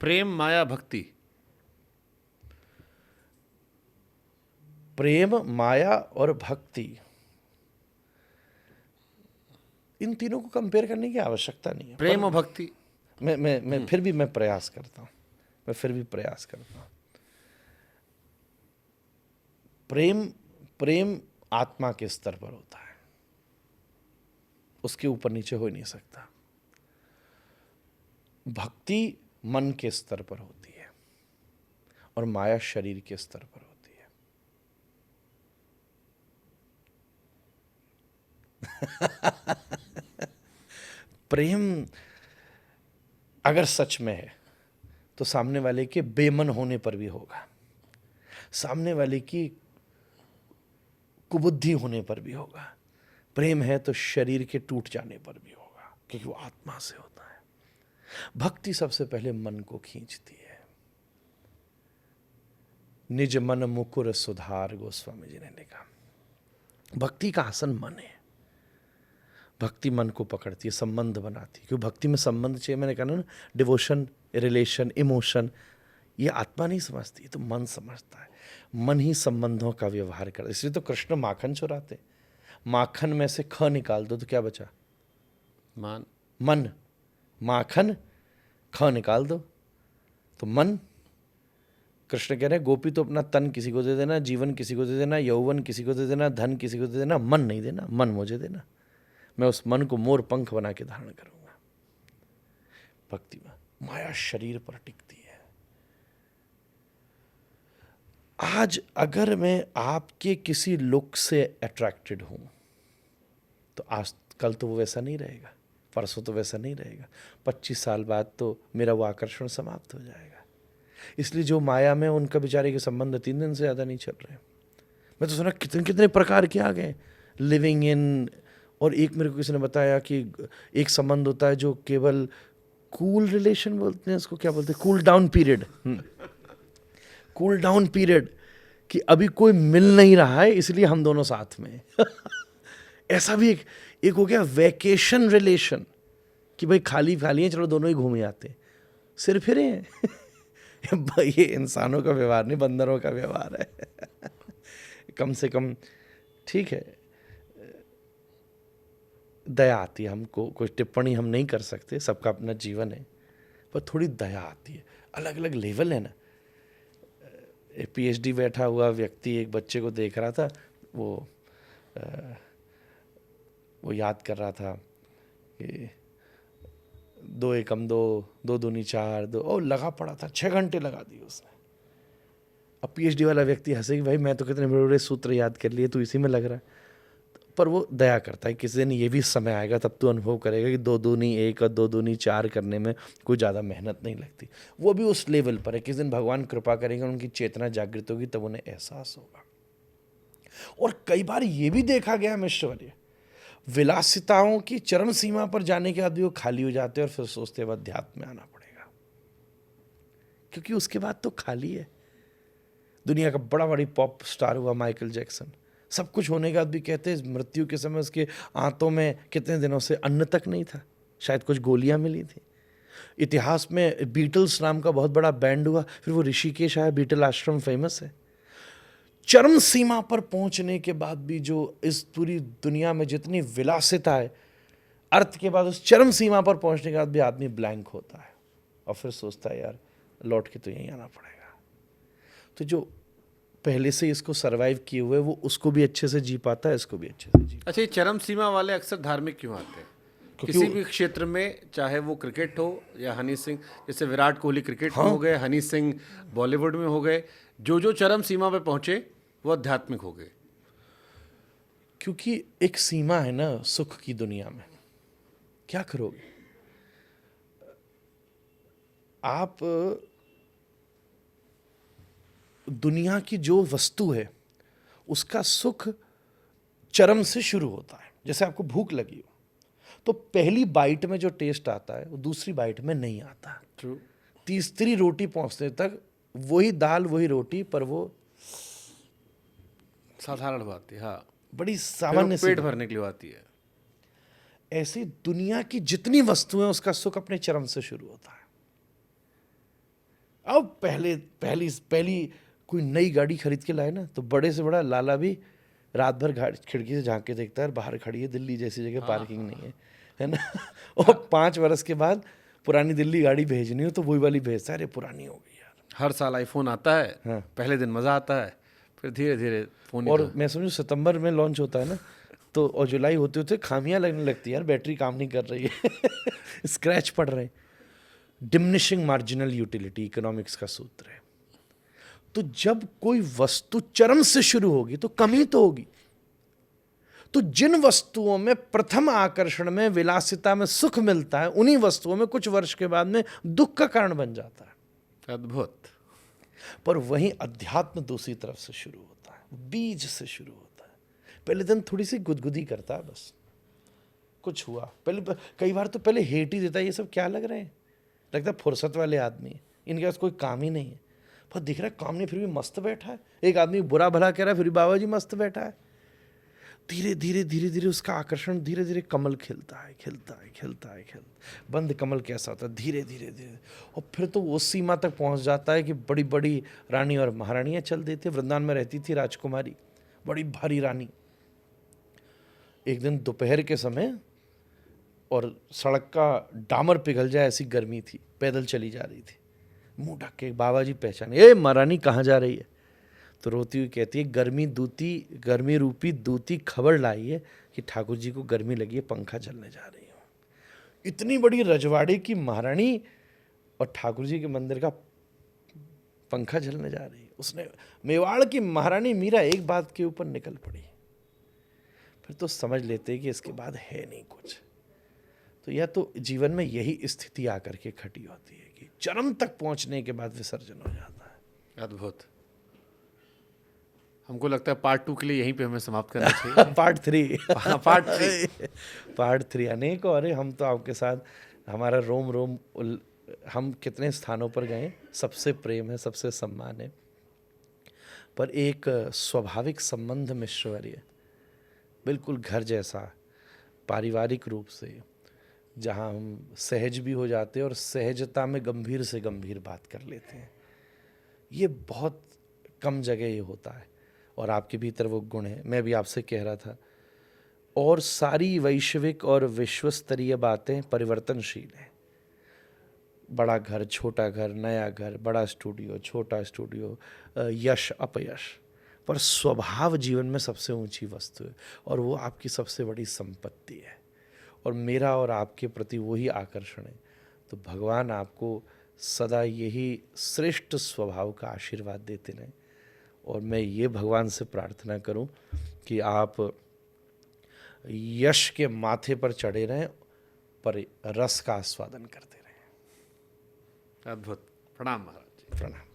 प्रेम, माया, भक्ति। प्रेम, माया और भक्ति, इन तीनों को कंपेयर करने की आवश्यकता नहीं है। प्रेम और भक्ति। मैं फिर भी मैं प्रयास करता हूं, प्रेम आत्मा के स्तर पर होता है, उसके ऊपर नीचे हो ही नहीं सकता। भक्ति मन के स्तर पर होती है और माया शरीर के स्तर पर होती है। प्रेम अगर सच में है तो सामने वाले के बेमन होने पर भी होगा, सामने वाले की कुबुद्धि होने पर भी होगा। प्रेम है तो शरीर के टूट जाने पर भी होगा, क्योंकि वो आत्मा से होता है। भक्ति सबसे पहले मन को खींचती है। निज मन मुकुर सुधार, गोस्वामी जी ने लिखा। भक्ति का आसन मन है। भक्ति मन को पकड़ती है, संबंध बनाती है, क्योंकि भक्ति में संबंध चाहिए। मैंने कहा ना, डिवोशन, रिलेशन, इमोशन, ये आत्मा नहीं समझती, तो मन समझता है। मन ही संबंधों का व्यवहार करता है। इसलिए तो कृष्ण माखन चुराते। माखन में से ख निकाल दो तो क्या बचा? मन। माखन, ख निकाल दो तो मन। कृष्ण कह रहे हैं, गोपी तो अपना तन किसी को दे देना, जीवन किसी को दे देना, यौवन किसी को दे देना, धन किसी को दे देना, मन नहीं देना। मन मुझे देना, मैं उस मन को मोर पंख बना के धारण करूंगा। भक्ति में माया शरीर पर टिकती है। आज अगर मैं आपके किसी लुक से अट्रैक्टेड हूं तो आज कल तो वो वैसा नहीं रहेगा, परसों तो वैसा नहीं रहेगा, 25 साल बाद तो मेरा वो आकर्षण समाप्त हो जाएगा। इसलिए जो माया में उनका बेचारे के संबंध 3 दिन से ज़्यादा नहीं चल रहे। मैं तो सुना कितने कितने प्रकार के आ गए, लिविंग इन। और एक मेरे को किसी ने बताया कि एक संबंध होता है जो केवल कूल रिलेशन बोलते हैं उसको, क्या बोलते हैं, cool down period. Cool down period, कि अभी कोई मिल नहीं रहा है इसलिए हम दोनों साथ में। ऐसा भी एक हो गया वैकेशन रिलेशन, कि भाई खाली खाली है, चलो दोनों ही घूम आते, सिर फिरे हैं। ये इंसानों का व्यवहार नहीं, बंदरों का व्यवहार है। कम से कम ठीक है, दया आती है हमको। कोई टिप्पणी हम नहीं कर सकते, सबका अपना जीवन है, पर थोड़ी दया आती है। अलग अलग लेवल है ना। PhD बैठा हुआ व्यक्ति एक बच्चे को देख रहा था, वो याद कर रहा था कि 2 एकम 2, 2 दूनी 4, 2, और लगा पड़ा था, 6 घंटे लगा दिए उसने। अब PhD वाला व्यक्ति हंसे कि भाई मैं तो कितने बड़े बड़े सूत्र याद कर लिए, तू इसी में लग रहा है। पर वो दया करता है, किसी दिन ये भी समय आएगा तब तू अनुभव करेगा कि 2 दूनी 1 और 2 दूनी 4 करने में कोई ज़्यादा मेहनत नहीं लगती। वो भी उस लेवल पर है। किसी दिन भगवान कृपा करेंगे, उनकी चेतना जागृत होगी, तब उन्हें एहसास होगा। और कई बार ये भी देखा गया मिश्रवर्य, विलासिताओं की चरम सीमा पर जाने के बाद भी वो खाली हो जाते हैं और फिर सोचते हैं अध्यात्म में आना पड़ेगा, क्योंकि उसके बाद तो खाली है। दुनिया का बड़ी पॉप स्टार हुआ माइकल जैक्सन, सब कुछ होने के बाद भी कहते हैं मृत्यु के समय उसके आंतों में कितने दिनों से अन्न तक नहीं था, शायद कुछ गोलियां मिली थी। इतिहास में बीटल्स नाम का बहुत बड़ा बैंड हुआ, फिर वो ऋषिकेश आया, बीटल आश्रम फेमस है। चरम सीमा पर पहुंचने के बाद भी जो इस पूरी दुनिया में जितनी विलासिता है, अर्थ के बाद उस चरम सीमा पर पहुंचने के बाद भी आदमी ब्लैंक होता है और फिर सोचता है यार लौट के तो यहीं आना पड़ेगा। तो जो पहले से इसको सरवाइव किए हुए, वो उसको भी अच्छे से जी पाता है, इसको भी अच्छे से जी। अच्छा, ये चरम सीमा वाले अक्सर धार्मिक क्यों आते हैं? किसी भी क्षेत्र में, चाहे वो क्रिकेट हो या हनी सिंह, जैसे विराट कोहली क्रिकेट में हो गए, हनी सिंह बॉलीवुड में हो गए, जो चरम सीमा पे पहुंचे वो आध्यात्मिक हो गए। क्योंकि एक सीमा है ना सुख की दुनिया में, क्या करोगे आप? दुनिया की जो वस्तु है उसका सुख चरम से शुरू होता है। जैसे आपको भूख लगी हो तो पहली बाइट में जो टेस्ट आता है वो दूसरी बाइट में नहीं आता। ट्रू। तीसरी रोटी पहुंचने तक वही दाल वही रोटी, पर वो साधारण बात है, हाँ, बड़ी सामान्य पेट भरने के लिए आती है। ऐसी दुनिया की जितनी वस्तुएं उसका सुख अपने चरम से शुरू होता है। अब पहली कोई नई गाड़ी खरीद के लाए ना, तो बड़े से बड़ा लाला भी रात भर खिड़की से झांक के देखता है, बाहर खड़ी है दिल्ली जैसी जगह, पार्किंग नहीं है ना। और 5 वर्ष के बाद पुरानी दिल्ली गाड़ी भेजनी हो तो वही वाली भेजता है, अरे पुरानी हो गई यार। हर साल आईफोन आता है, हाँ। पहले दिन मज़ा आता है, फिर धीरे धीरे फ़ोन और मैं समझू सितंबर में लॉन्च होता है ना, तो और जुलाई होते होते खामियां लगने लगती है यार, बैटरी काम नहीं कर रही है स्क्रैच पड़ रहे हैं। डिमिनिशिंग मार्जिनल यूटिलिटी इकोनॉमिक्स का सूत्र है। तो जब कोई वस्तु चरम से शुरू होगी तो कमी तो होगी। तो जिन वस्तुओं में प्रथम आकर्षण में विलासिता में सुख मिलता है, उन्हीं वस्तुओं में कुछ वर्ष के बाद में दुख का कारण बन जाता है। अद्भुत। पर वहीं अध्यात्म दूसरी तरफ से शुरू होता है, बीज से शुरू होता है। पहले दिन थोड़ी सी गुदगुदी करता है, बस कुछ हुआ, पहले कई बार तो पहले हेट ही देता है, ये सब क्या लग रहे हैं, लगता है फुर्सत वाले आदमी, इनके पास कोई काम ही नहीं है। पर दिख रहा है काम नहीं, फिर भी मस्त बैठा है। एक आदमी बुरा भला कह रहा है, फिर भी बाबा जी मस्त बैठा है। धीरे धीरे धीरे धीरे उसका आकर्षण, धीरे धीरे कमल खिलता है, खिलता है, खिलता है, खिलता। बंद कमल कैसा होता है, धीरे धीरे धीरे, और फिर तो उस सीमा तक पहुंच जाता है कि बड़ी बड़ी रानी और महारानियां चल देती है। वृंदावन में रहती थी राजकुमारी, बड़ी भारी रानी। एक दिन दोपहर के समय, और सड़क का डामर पिघल जाए ऐसी गर्मी थी, पैदल चली जा रही थी। मुंह ढक के बाबा जी पहचाने, ए महारानी कहाँ जा रही है? तो रोती हुई कहती है, गर्मी रूपी दूती खबर लाई है कि ठाकुर जी को गर्मी लगी है, पंखा चलने जा रही हूँ। इतनी बड़ी रजवाड़े की महारानी और ठाकुर जी के मंदिर का पंखा चलने जा रही है। उसने, मेवाड़ की महारानी मीरा एक बात के ऊपर निकल पड़ी। फिर तो समझ लेते कि इसके बाद है नहीं कुछ। तो या तो जीवन में यही स्थिति आकर के खड़ी होती है कि चरम तक पहुंचने के बाद विसर्जन हो जाता है। अद्भुत। हमको लगता है पार्ट 2 के लिए यहीं पे हमें समाप्त करना चाहिए। पार्ट 3 पार्ट 3 अनेक, और हम तो आपके साथ, हमारा रोम रोम, हम कितने स्थानों पर गए, सबसे प्रेम है, सबसे सम्मान है, पर एक स्वाभाविक संबंध मिश्रवर्य, बिल्कुल घर जैसा, पारिवारिक रूप से, जहाँ हम सहज भी हो जाते हैं और सहजता में गंभीर से गंभीर बात कर लेते हैं। ये बहुत कम जगह ये होता है, और आपके भीतर वो गुण है। मैं भी आपसे कह रहा था, और सारी वैश्विक और विश्व स्तरीय बातें परिवर्तनशील हैं। बड़ा घर, छोटा घर, नया घर, बड़ा स्टूडियो, छोटा स्टूडियो, यश अपयश, पर स्वभाव जीवन में सबसे ऊंची वस्तु है, और वो आपकी सबसे बड़ी संपत्ति है। और मेरा और आपके प्रति वही आकर्षण है। तो भगवान आपको सदा यही श्रेष्ठ स्वभाव का आशीर्वाद देते रहें, और मैं ये भगवान से प्रार्थना करूं कि आप यश के माथे पर चढ़े रहें, पर रस का आस्वादन करते रहें। अद्भुत। प्रणाम महाराज जी। प्रणाम।